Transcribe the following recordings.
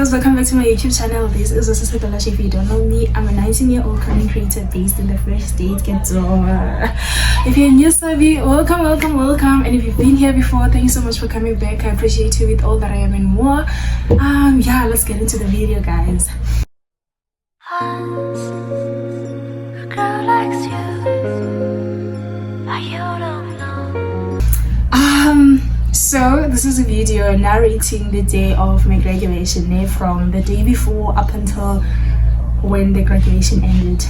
guys, welcome back to my YouTube channel. This is Osisa Dalash. If you don't know me, I'm a 19-year-old content creator based in the Fresh State, Ghetto. If you're new, Savi, welcome. And if you've been here before, thank you so much for coming back. I appreciate you with all that I am and more. Yeah, let's get into the video, guys. So this is a video narrating the day of my graduation, from the day before up until when the graduation ended.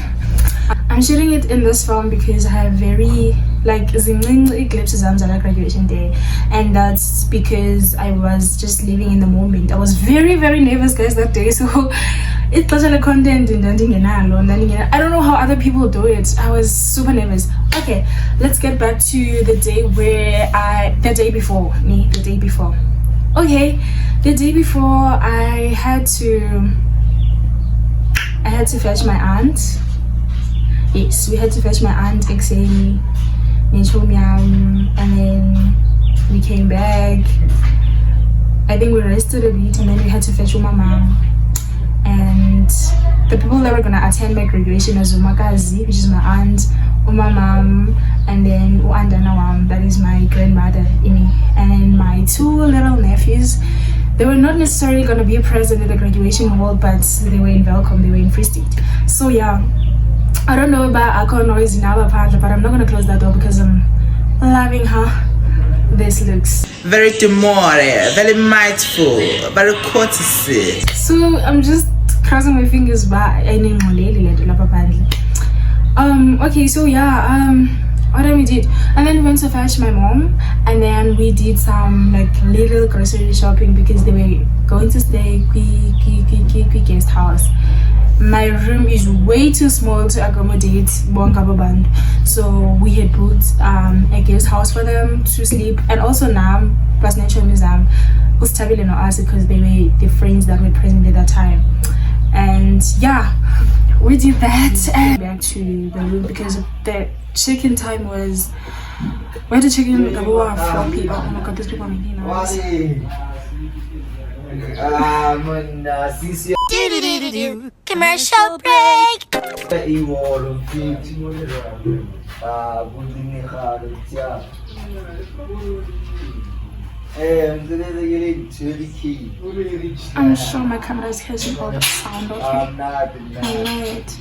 I'm shooting it in this film because I have very eclipses on the graduation day, and that's because I was just living in the moment. I was very nervous, guys, that day, so it's such a content and I don't know how other people do it. I was super nervous. Okay, let's get back to the day the day before. Okay, the day before I had to fetch my aunt. Yes, we had to fetch my aunt Exeni, and then we came back. I think we rested a bit, and then we had to fetch my mom. And the people that were gonna attend my graduation was Umakazi, which is my aunt, my mom, and then Uandana, that is my grandmother, Imi, and then my two little nephews. They were not necessarily gonna be present at the graduation hall, but they were in Welcome, they were in Free State. So yeah, I don't know about alcohol noise in our apartment, but I'm not gonna close that door because I'm loving how this looks. Very demure, very mindful, very courtesy. So I'm just crossing my fingers by okay, so yeah, what then we did, and then we went to fetch my mom, and then we did some little grocery shopping because they were going to stay quick guest house. My room is way too small to accommodate Bongaba Band, so we had booked a guest house for them to sleep, and also Nam plus Natural Museum was traveling on us because they were the friends that were present at that time. And yeah, we did that and back to the room because the check-in time was, we had to check in at 4 p.m. Oh my god, these people are making noise. Commercial break. I'm sure my camera is catching all the sound, okay? I know it.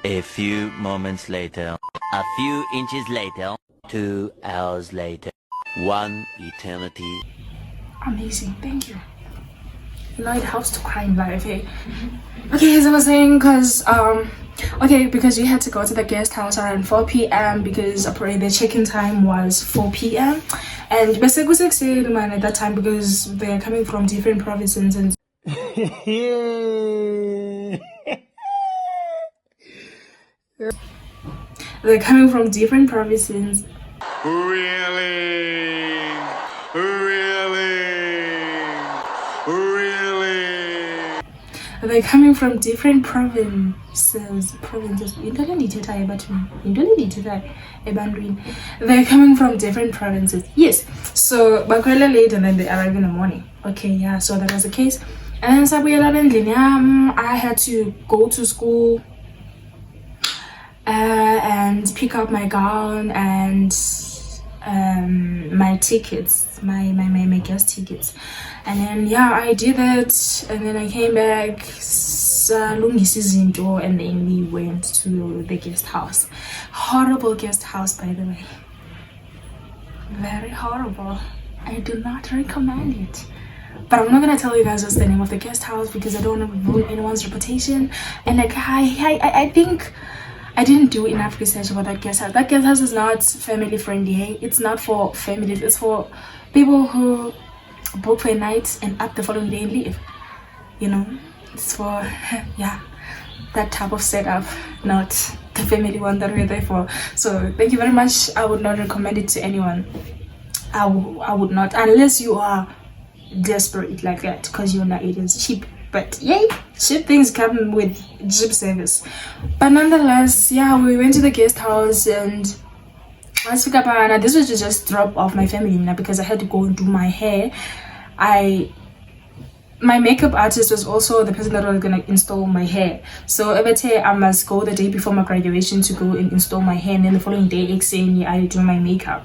A few moments later, a few inches later, 2 hours later, 1 eternity. Amazing, thank you. You know, it helps to cry in life, okay? Okay, as I was saying, because we had to go to the guest house around 4 p.m. because the check-in time was 4 p.m. and basically was excited man at that time because they're coming from different provinces and they're coming from different provinces. They're coming from different provinces. They're coming from different provinces. Yes. So Bakwela late and then they arrive in the morning. Okay, yeah, so that was the case. And then I had to go to school and pick up my gown and my tickets, my guest tickets, and then yeah, I did it, and then I came back, and then we went to the guest house. Horrible guest house, by the way, very horrible. I do not recommend it, but I'm not gonna tell you guys what's the name of the guest house because I don't want to ruin anyone's reputation. And I think I didn't do enough research about that guest house. That guest house is not family friendly. It's not for families. It's for people who book for a night and up the following day and leave. You know, it's for yeah, that type of setup, not the family one that we're there for. So thank you very much. I would not recommend it to anyone. I would not, unless you are desperate like that, because you're not, it is cheap. but yay, shit things come with jeep service. But nonetheless, yeah, we went to the guest house, and once we got back, this was to just drop off my family because I had to go and do my hair. My makeup artist was also the person that was gonna install my hair. So every day I must go the day before my graduation to go and install my hair, and then the following day I do my makeup.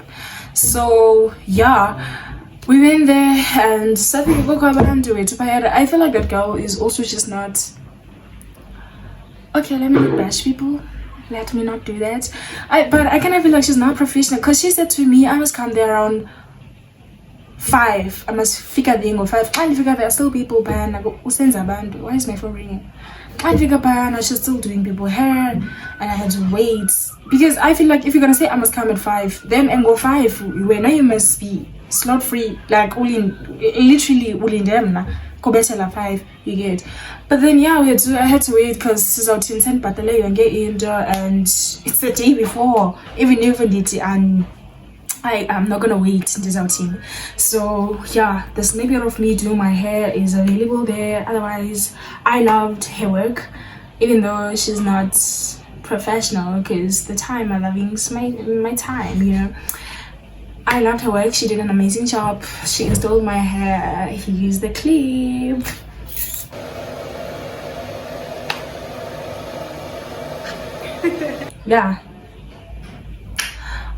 So yeah, we went there and some people come and do it. But I feel like that girl is also just not okay. Let me not bash people. Let me not do that. But I kind of feel like she's not professional, because she said to me I must come there around 5. I must figure the angle 5. And figure there are still people buying. I go, why is my phone ringing? And figure buying, she's still doing people hair, and I had to wait, because I feel like if you're gonna say I must come at 5, then and go 5, where now you must be slot free, like literally all in them now. Go better like 5, you get. But then yeah, I had to wait because she's out in St. Bartholomew and get indoor, and it's the day before, even it, and I'm not gonna wait in this outing. So yeah, the snippet of me doing my hair is available there. Otherwise, I loved her work, even though she's not professional, because the time I love is my time, you know. I loved her work. She did an amazing job. She installed my hair. He used the clip. Yeah.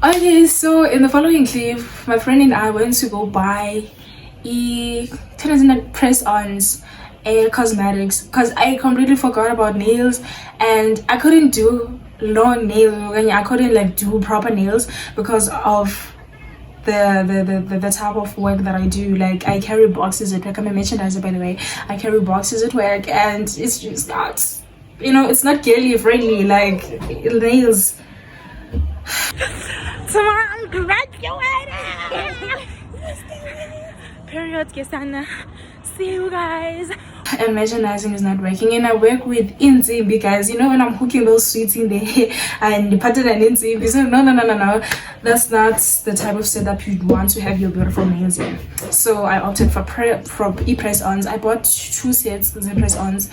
Okay, so in the following clip, my friend and I went to go buy press-ons cosmetics, because I completely forgot about nails, and I couldn't do long nails. I couldn't like do proper nails because of the type of work that I do. Like, I carry boxes at work. I'm a merchandiser, by the way. I carry boxes at work, and it's just not, you know, it's not girly friendly like nails. Tomorrow I'm graduating. Period, Kesana. See you guys. And merchandising is not working, and I work with Inzimbi, guys. You know, when I'm hooking those sweets in the hair and the pattern and Inzimbi. So no, that's not the type of setup you'd want to have your beautiful nails in. So I opted for press-ons. I bought 2 sets of press-ons,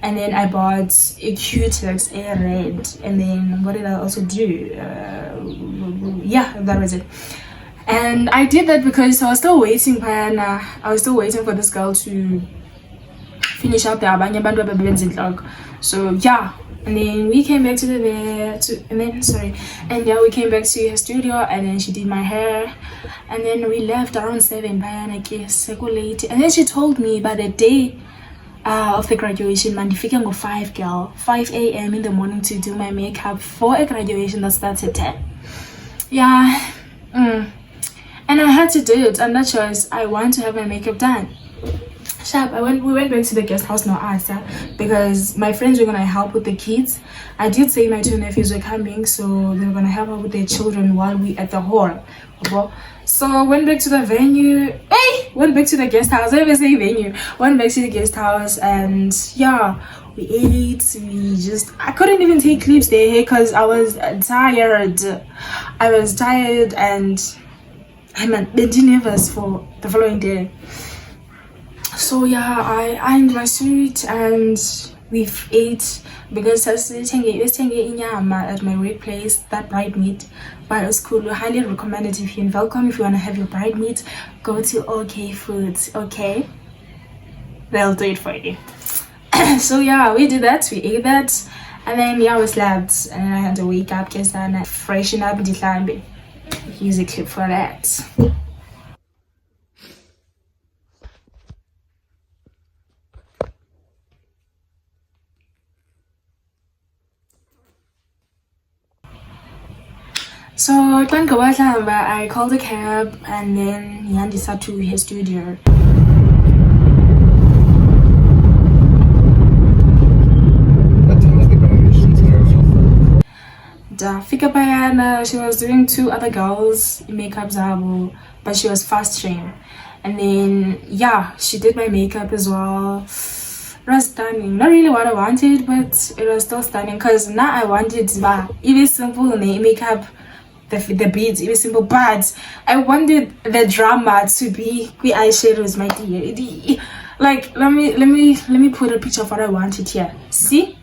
and then I bought a Q-Tex a red. And then what did I also do? Yeah, that was it. And I did that because I was still waiting, I was still waiting for this girl to finish up the abanye bantu ababenza inhloko. So yeah, and then we came back we came back to her studio, and then she did my hair, and then we left around 7 late. And then she told me by the day of the graduation, man, if you can go 5 a.m. in the morning to do my makeup for a graduation that starts at 10. Yeah. And I had to do it, and that choice, I want to have my makeup done. We went back to the guest house now, because my friends were gonna help with the kids. I did say my 2 nephews were coming, so they were gonna help out with their children while we at the hall. So I went back to the venue. Went back to the guest house. I never say venue. Went back to the guest house, and yeah, we ate. I couldn't even take clips there because I was tired. And I'm nervous for the following day. So yeah, I ironed my suit and we ate, because I was eating inyama at my workplace, that bride meat. But it was cool. We highly recommend it if you're in Welcome. If you want to have your bride meat, go to OK Foods. Okay, they'll do it for you. So yeah, we did that. We ate that, and then yeah, we slept, and I had to wake up, get and freshen up, and use a clip for that. So I called a cab, and then Yandi sat to his studio. Fika Bayana, she was doing 2 other girls in makeup zabo, but she was fast trained. And then yeah, she did my makeup as well. It was stunning. Not really what I wanted, but it was still stunning, because now I wanted even simple makeup, the beads, even simple, but I wanted the drama to be eyeshadows, my dear. Like, let me put a picture of what I wanted here. See,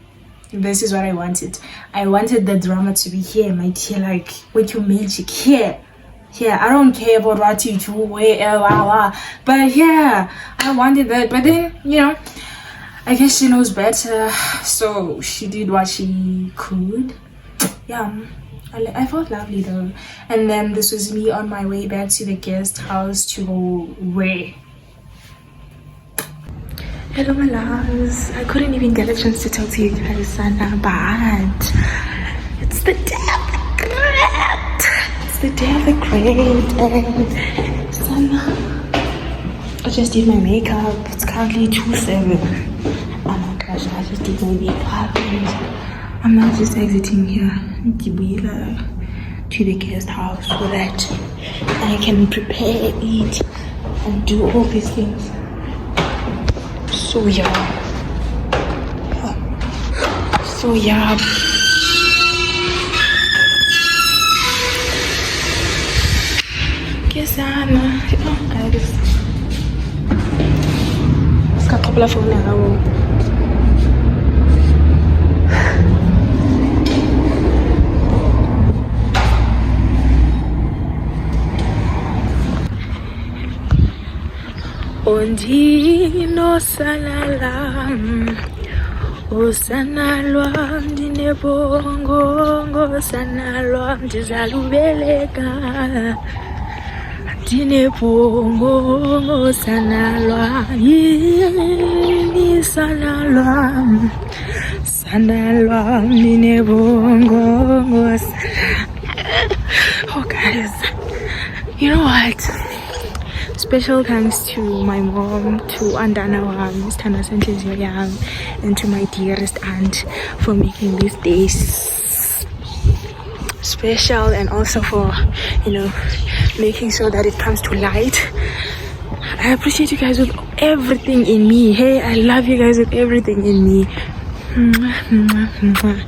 this is what I wanted. I wanted the drama to be here, my dear, like with your magic here. Yeah, I don't care about what you do, where, but yeah, I wanted that. But then, you know, I guess she knows better, so she did what she could. Yeah, I felt lovely though. And then this was me on my way back to the guest house to go where? Hello, my loves. I couldn't even get a chance to talk to you guys, Sana, but it's the day of the great. It's the day of the great, and Sana, I just did my makeup. It's currently 2:07. Oh my gosh, I just did my makeup and I'm now just exiting here to the guest house so that I can prepare, eat, and do all these things. So yeah. So yeah. Kesana. Oh guys. Ska couple phone now. Ondino salala, o sanalwa ndine bongo, sanalwa ndizalubeleka, ndine bongo, sanalwa yini sanalwa, sanalwa ndine bongo. Oh guys, you know what? Special thanks to my mom, to Andana Wam, Stana Sanchez Yoyam, and to my dearest aunt for making these days special, and also for, you know, making sure that it comes to light. I appreciate you guys with everything in me. Hey, I love you guys with everything in me. Mwah, mwah, mwah.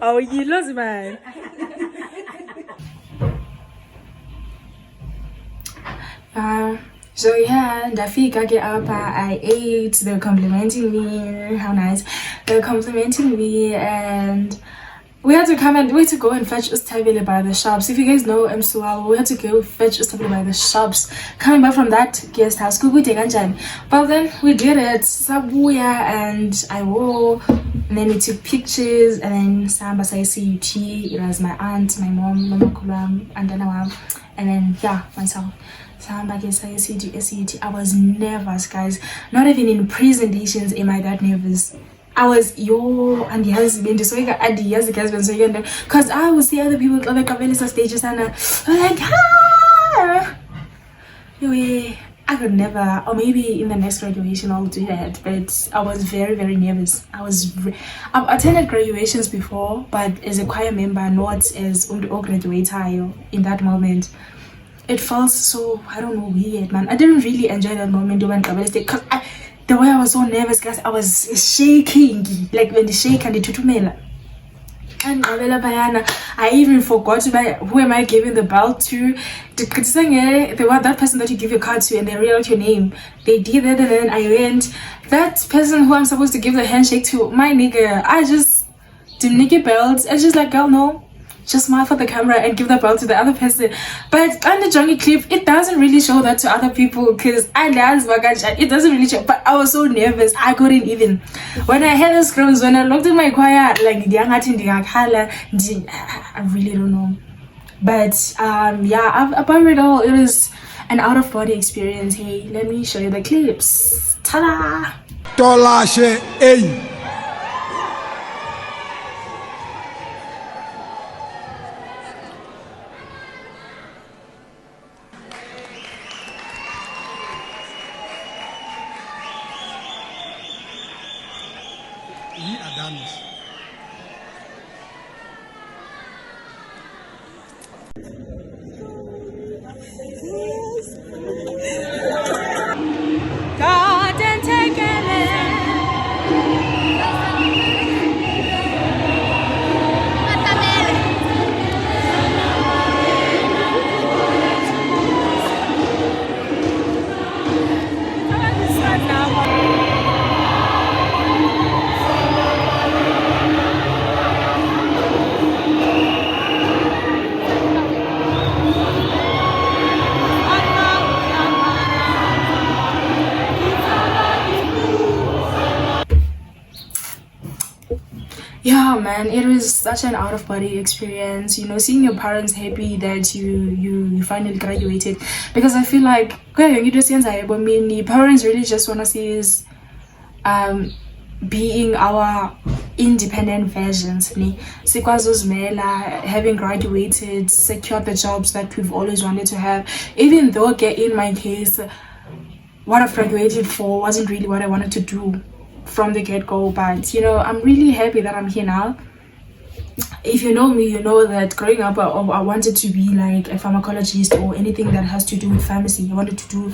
Oh, you lost, man. So yeah, ndafika ke apa, I ate, they were complimenting me, how nice, they were complimenting me, and we had to go and fetch Ustabile by the shops. If you guys know Msual, we had to go fetch Ustabile by the shops. Coming back from that guest house, but then we did it, Sabuya, and I wore, and then we took pictures, and then Samba Sai CUT, it was my aunt, my mom, Mama Kulam, and then yeah, myself. Samba Sai CUT. I was nervous, guys. Not even in presentations am I that nervous. I was and the husband so at the years guys so because I would see other people on the convention stages and I'm like I could never, or maybe in the next graduation I'll do that, but I was very, very nervous. I've attended graduations before, but as a choir member, not as a graduator in that moment. It felt so, I don't know, weird, man. I didn't really enjoy that moment when because the way I was so nervous, guys, I was shaking, like when the shake and the tutumela. And I even forgot who am I giving the belt to. They want that person that you give your card to and they read out your name. They did that and then I went. That person who I'm supposed to give the handshake to, my nigga, I just didn't get belts. I just like, girl, no. Just smile for the camera and give the belt to the other person. But on the jungle clip, it doesn't really show that to other people because it doesn't really show. But I was so nervous, I couldn't even. When I had the screams, when I looked at my choir, like I really don't know. But yeah, above it all, it was an out of body experience. Hey, let me show you the clips. Ta-da! Tolashe, hey. Garden together. Yeah, man, it was such an out-of-body experience, you know, seeing your parents happy that you finally graduated, because I feel like parents really just want to see us being our independent versions, having graduated, secured the jobs that we've always wanted to have, even though in my case what I've graduated for wasn't really what I wanted to do from the get-go. But you know, I'm really happy that I'm here now. If you know me, you know that growing up I wanted to be like a pharmacologist or anything that has to do with pharmacy. I wanted to do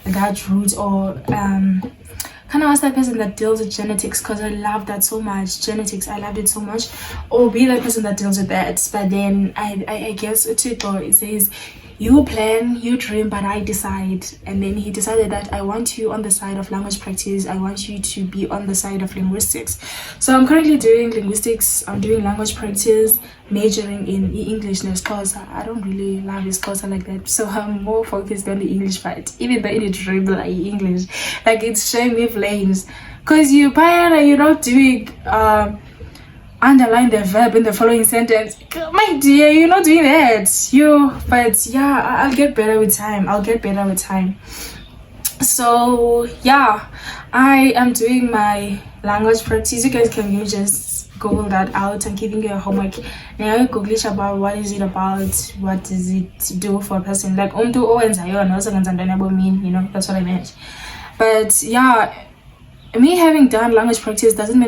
that route, or kind of as that person that deals with genetics, because I love that so much. Genetics, I loved it so much. Or be that person that deals with that. But then I guess it says you plan, you dream, but I decide. And then he decided that I want you on the side of language practice. I want you to be on the side of linguistics. So I'm currently doing linguistics. I'm doing language practice, majoring in English. Because I don't really love this course like that. So I'm more focused on the English part. Even though it is dribble like English, like it's showing me flames. Because you're not doing underline the verb in the following sentence. My dear, you're not doing that. But yeah, I'll get better with time. So yeah, I am doing my language practice. You guys can just Google that out. I'm giving you a homework. Now you Google about what is it about, what does it do for a person. Like you know, that's what I meant. But yeah, me having done language practice doesn't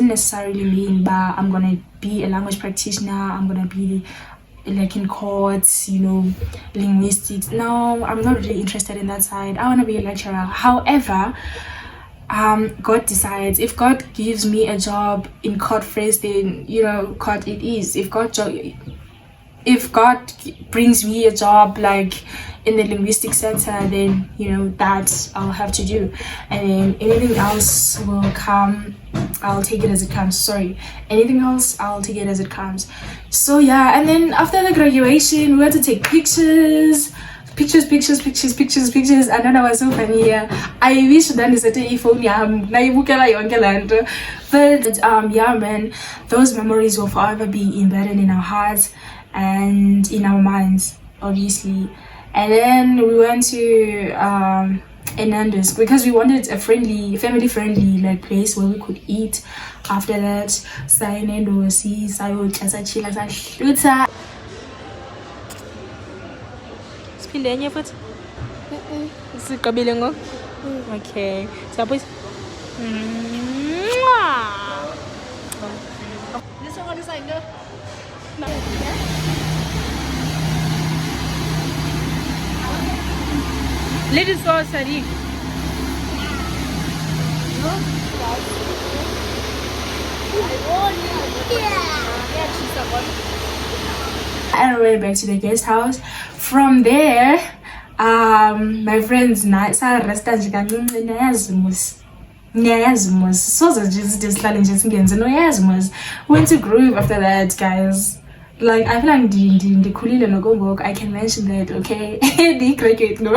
necessarily mean that I'm gonna be a language practitioner. I'm gonna be like in courts, you know, linguistics. No, I'm not really interested in that side. I want to be a lecturer. However, God decides. If God gives me a job in court phrase, then you know, court it is. If God brings me a job like in the linguistic sector, then you know that I'll have to do, and then anything else will come. I'll take it as it comes. Anything else, I'll take it as it comes. So yeah, and then after the graduation, we had to take pictures. And then I was so funny here. I wish that is a phone. But yeah, man, those memories will forever be embedded in our hearts and in our minds, obviously. And then we went to Enandes because we wanted a family-friendly like place where we could eat. After that, okay. So please. This one is like Ladies go sorry. I went back to the guest house. From there, my friends went to Groove after that, guys. Like I feel like the Kulile no go I can mention that, okay? The cricket no.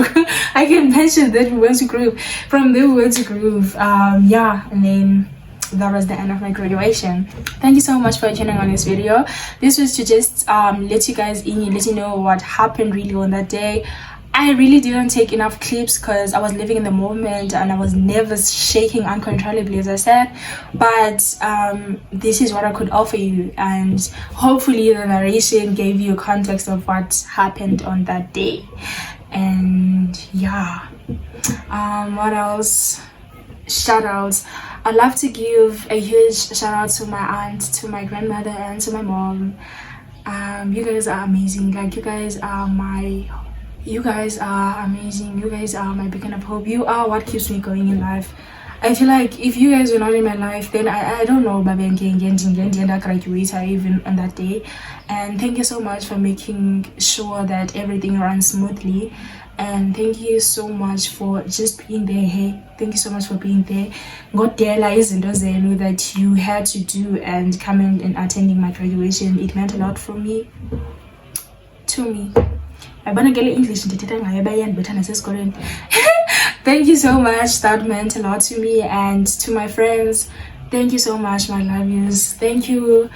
I can mention that we went to Groove. From there we went to Groove. Yeah, and then that was the end of my graduation. Thank you so much for tuning on this video. This was to just let you guys in, let you know what happened really on that day. I really didn't take enough clips because I was living in the moment and I was nervous, shaking uncontrollably, as I said. But this is what I could offer you, and hopefully the narration gave you a context of what happened on that day. And yeah, what else? shout outs. I'd love to give a huge shout out to my aunt, to my grandmother, and to my mom. You guys are amazing. Like, you guys are amazing. You guys are my beacon of hope. You are what keeps me going in life. I feel like if you guys were not in my life, then I don't know and I graduate even on that day. And thank you so much for making sure that everything runs smoothly. And thank you so much for just being there. Hey, thank you so much for being there. God izinto zenu that you had to do and coming and attending my graduation. It meant a lot for me. To me. English Thank you so much. That meant a lot to me and to my friends. Thank you so much, my love yous. Thank you.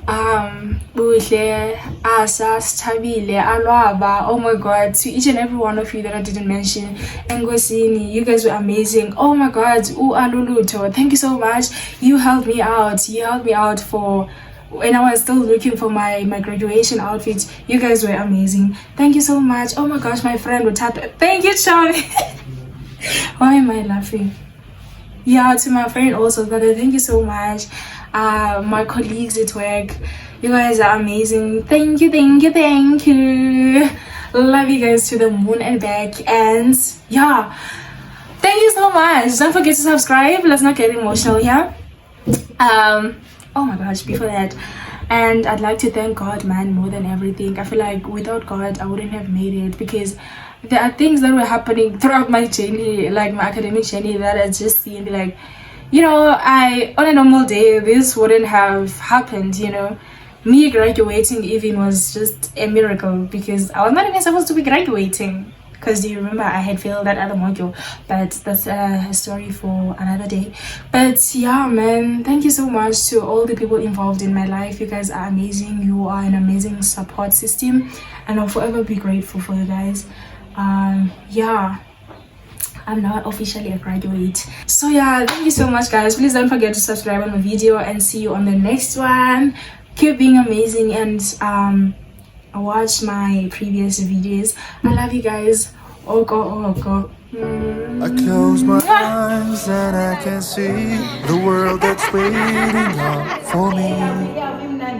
Buhle, Asa, Stabile, Alwaba, oh my god, to each and every one of you that I didn't mention. Ngosini, you guys were amazing. Oh my god, Aluluto, thank you so much. You helped me out. You helped me out for when I was still looking for my graduation outfit. You guys were amazing. Thank you so much. Oh my gosh, my friend would tap. Thank you, Charlie. Why am I laughing? Yeah, to my friend also, thank you so much. My colleagues at work, you guys are amazing. Thank you. Love you guys to the moon and back. And yeah, thank you so much. Don't forget to subscribe. Let's not get emotional here. Oh my gosh, before that, and I'd like to thank God, man, more than everything. I feel like without God I wouldn't have made it, because there are things that were happening throughout my journey, like my academic journey, that I just seen like, you know, on a normal day this wouldn't have happened. You know, me graduating even was just a miracle, because I was not even supposed to be graduating, because do you remember I had failed that other module? But that's a story for another day. But yeah, man, thank you so much to all the people involved in my life. You guys are amazing. You are an amazing support system, and I'll forever be grateful for you guys. Yeah, I'm now officially a graduate. So yeah, thank you so much, guys. Please don't forget to subscribe on my video, and see you on the next one. Keep being amazing, and watch my previous videos. I love you guys. Oh God. I close my eyes and I can see the world that's waiting up for me,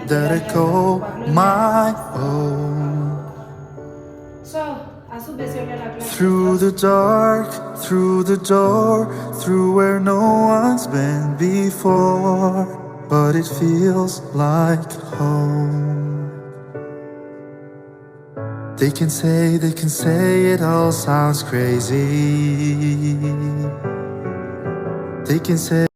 that I call my own. Through the dark, through the door, through where no one's been before, but it feels like home. They can say it all sounds crazy. They can say